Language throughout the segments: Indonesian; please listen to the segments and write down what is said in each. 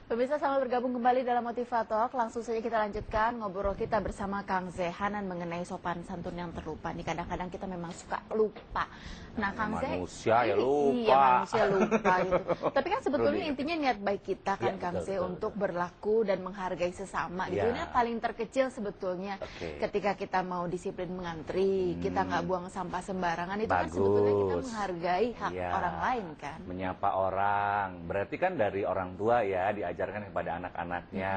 Pemirsa, selamat bergabung kembali dalam Motivator. Langsung saja kita lanjutkan ngobrol kita bersama Kang Zehanan mengenai sopan santun yang terlupa. Nih kadang-kadang kita memang suka lupa. Nah, Kang Zeh, manusia ya lupa. Iya, manusia lupa gitu. Tapi kan sebetulnya Rudy. intinya niat baik kita kan, Ya, Kang betul, Zeh, betul, untuk betul. berlaku dan menghargai sesama gitu. Ya. Ini paling terkecil sebetulnya ketika kita mau disiplin mengantri, kita nggak buang sampah sembarangan, itu kan sebetulnya kita Bagus. menghargai hak Ya. orang lain kan. Menyapa orang, berarti kan dari orang tua ya, diajarkan kepada anak-anaknya.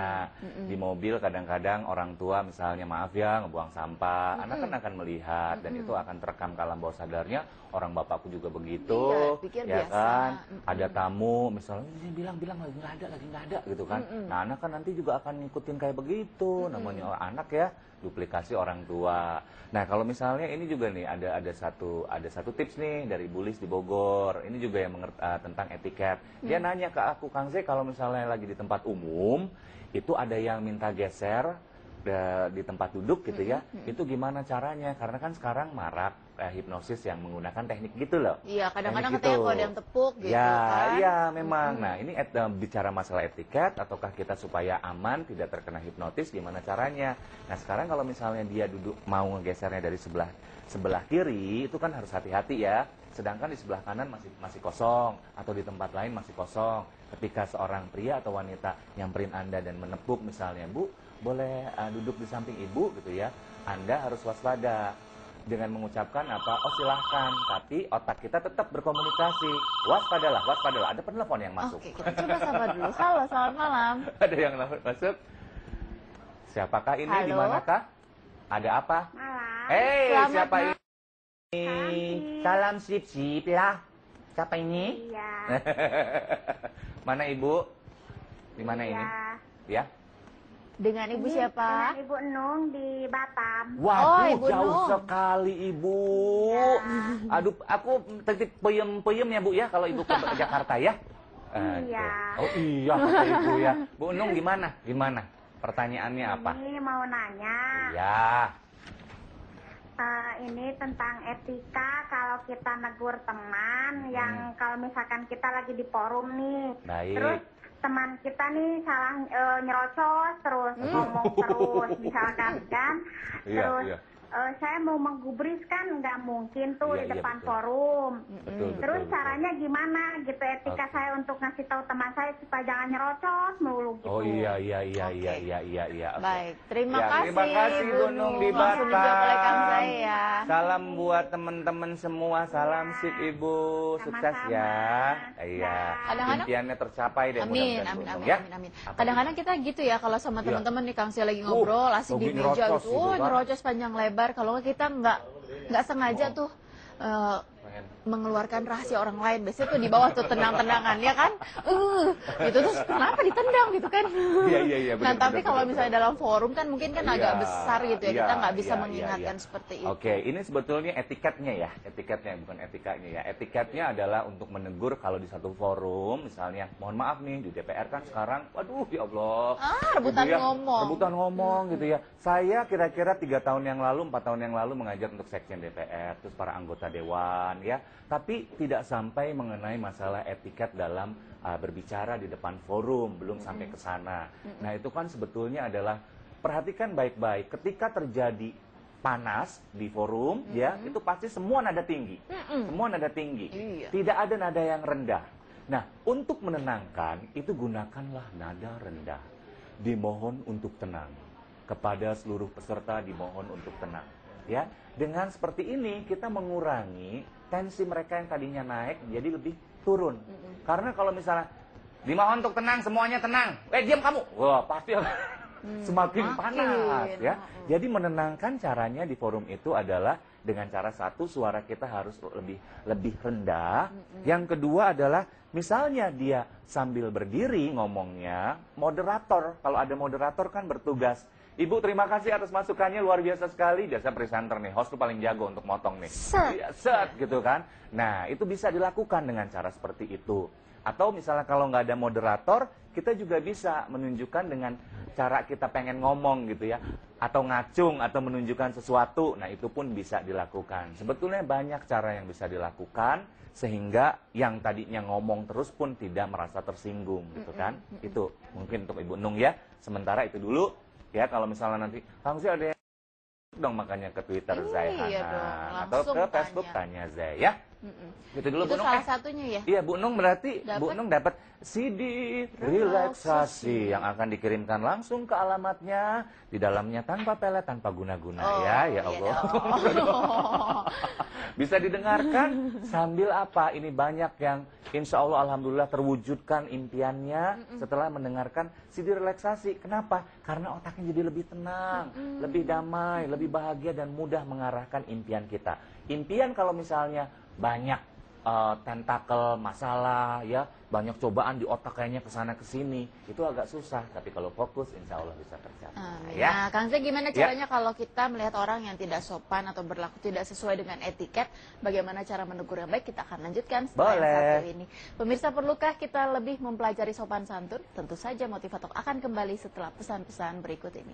Di mobil kadang-kadang orang tua misalnya maaf ya ngebuang sampah, anak kan akan melihat dan itu akan terekam ke alam bawah sadarnya. Orang bapakku juga begitu, Iya, pikir ya biasa. kan? Ada tamu misalnya dia bilang lagi nggak ada gitu kan. Nah, anak kan nanti juga akan ngikutin kayak begitu. Namanya anak ya, duplikasi orang tua. Nah, kalau misalnya ini juga nih ada satu tips nih dari Bulis di Bogor. Ini juga yang tentang etiket. Dia nanya ke aku, Kang Zeh, kalau misalnya lagi di tempat umum itu ada yang minta geser di tempat duduk gitu ya, itu gimana caranya? Karena kan sekarang marak hipnosis yang menggunakan teknik gitu loh. Iya, kadang-kadang Teknik katanya gitu. kalau ada yang tepuk gitu Ya, kan. iya memang. Nah, ini bicara masalah etiket, ataukah kita supaya aman, tidak terkena hipnotis, gimana caranya? Nah, sekarang kalau misalnya dia duduk mau ngegesernya dari sebelah kiri, itu kan harus hati-hati ya. Sedangkan di sebelah kanan masih kosong, atau di tempat lain masih kosong. Ketika seorang pria atau wanita nyamperin Anda dan menepuk misalnya, Bu, boleh duduk di samping Ibu gitu ya, Anda harus waspada dengan mengucapkan apa? Oh silahkan, tapi otak kita tetap berkomunikasi. Waspadalah, ada penelpon yang masuk. Oke, kita coba sapa dulu. Halo, selamat malam. Ada yang masuk. Siapakah ini? Halo. Di manakah? Ada apa? Malam. Selamat Siapa malam. ini? Salam sip lah. Siapa ini? Iya. Mana Ibu? Di mana ini? Ya. Dengan Ibu Ini siapa? Dengan Ibu Nung di Batam. Waduh, Ibu jauh Nung. sekali Ibu. Aduh, aku titip peyem ya Bu ya kalau Ibu ke Jakarta ya. Iya. Oh iya kata Ibu ya. Bu Nung gimana? Pertanyaannya apa? Ini mau nanya. Ya. Ini tentang etika kalau kita negur teman yang kalau misalkan kita lagi di forum nih. Baik. Terus teman kita nih salah nyerocos terus ngomong terus misalkan kan. Iya, Terus iya. saya mau menggubris kan nggak mungkin tuh Iya, di iya, depan betul. forum. Betul, Terus betul. caranya gimana gitu etika Oke. saya untuk ngasih tahu teman saya supaya jangan nyerocos mulu gitu. Oh iya. Oke. Baik, terima Ya, kasih terima kasih, Bu Nung di Langsung dijawab oleh Kang Batam. Zeh ya. Salam buat teman-teman semua. Salam sip Ibu. Sukses ya. Iya. Kadang-kadang- Impiannya tercapai deh Amin, mudah-mudahan, amin, Bu Nung, amin, ya. amin, amin. Apa Kadang-kadang kita gitu ya kalau sama Iya. teman-teman nih Kang Zeh lagi ngobrol, asik di lagi meja nyerocos gitu, gitu kan. nyerocos panjang lebar. Kalau nggak kita nggak sengaja tuh Pengen. mengeluarkan rahasia orang lain. Biasanya tuh di bawah tuh tenang-tenangan ya kan. Gitu terus kenapa ditendang gitu kan. Iya, Nah, benar, tapi benar, kalau benar, misalnya dalam forum kan mungkin kan agak besar gitu ya. Kita nggak bisa mengingatkan seperti itu. Oke, ini sebetulnya etiketnya ya. Etiketnya bukan etikanya ya. Etiketnya adalah untuk menegur kalau di satu forum misalnya, mohon maaf nih di DPR kan sekarang waduh ya Allah. Rebutan gitu ya, ngomong. Rebutan ngomong gitu ya. Saya kira-kira 3 tahun yang lalu, 4 tahun yang lalu mengajar untuk sekjen DPR, terus para anggota dewan ya. Tapi tidak sampai mengenai masalah etiket dalam berbicara di depan forum, belum sampai ke sana. Nah, itu kan sebetulnya adalah perhatikan baik-baik ketika terjadi panas di forum ya, itu pasti semua nada tinggi. Semua nada tinggi. Iya. Tidak ada nada yang rendah. Nah, untuk menenangkan itu gunakanlah nada rendah. Dimohon untuk tenang. Kepada seluruh peserta dimohon untuk tenang. Ya, dengan seperti ini kita mengurangi tensi mereka yang tadinya naik jadi lebih turun. Karena kalau misalnya dimohon untuk tenang, semuanya tenang. Diam kamu. Wah, pasti semakin panas ya. Jadi menenangkan caranya di forum itu adalah dengan cara satu, suara kita harus lebih rendah. Yang kedua adalah misalnya dia sambil berdiri ngomongnya, moderator, kalau ada moderator kan bertugas. Ibu terima kasih atas masukannya, luar biasa sekali. Biasa presenter nih, host tuh paling jago untuk motong nih. Set. Iya, set gitu kan. Nah, itu bisa dilakukan dengan cara seperti itu. Atau misalnya kalau nggak ada moderator, kita juga bisa menunjukkan dengan cara kita pengen ngomong gitu ya, atau ngacung atau menunjukkan sesuatu. Nah, itu pun bisa dilakukan. Sebetulnya banyak cara yang bisa dilakukan sehingga yang tadinya ngomong terus pun tidak merasa tersinggung gitu kan. Itu mungkin untuk Ibu Nung ya. Sementara itu dulu ya, kalau misalnya nanti Kang Zai ada yang dong, makanya ke Twitter Zai Hanan atau ke Facebook tanya Zai ya. Gitu dulu itu Bu Nung. salah satunya ya. Iya, Bu Nung berarti Bu Nung dapat CD relaksasi yang akan dikirimkan langsung ke alamatnya, di dalamnya tanpa pelet, tanpa guna-guna ya Allah. Bisa didengarkan sambil apa? Ini banyak yang insya Allah alhamdulillah terwujudkan impiannya setelah mendengarkan CD relaksasi. Kenapa? Karena otaknya jadi lebih tenang, lebih damai, lebih bahagia dan mudah mengarahkan impian kita. Impian kalau misalnya banyak tentakel masalah ya, banyak cobaan di otak kayaknya kesana kesini, itu agak susah. Tapi kalau fokus, insya Allah bisa tercapai. Ya. Nah, Kang Zai, gimana caranya kalau kita melihat orang yang tidak sopan atau berlaku tidak sesuai dengan etiket, bagaimana cara menegur yang baik? Kita akan lanjutkan setelah yang satu ini. Pemirsa, perlukah kita lebih mempelajari sopan santun? Tentu saja Motivator akan kembali setelah pesan-pesan berikut ini.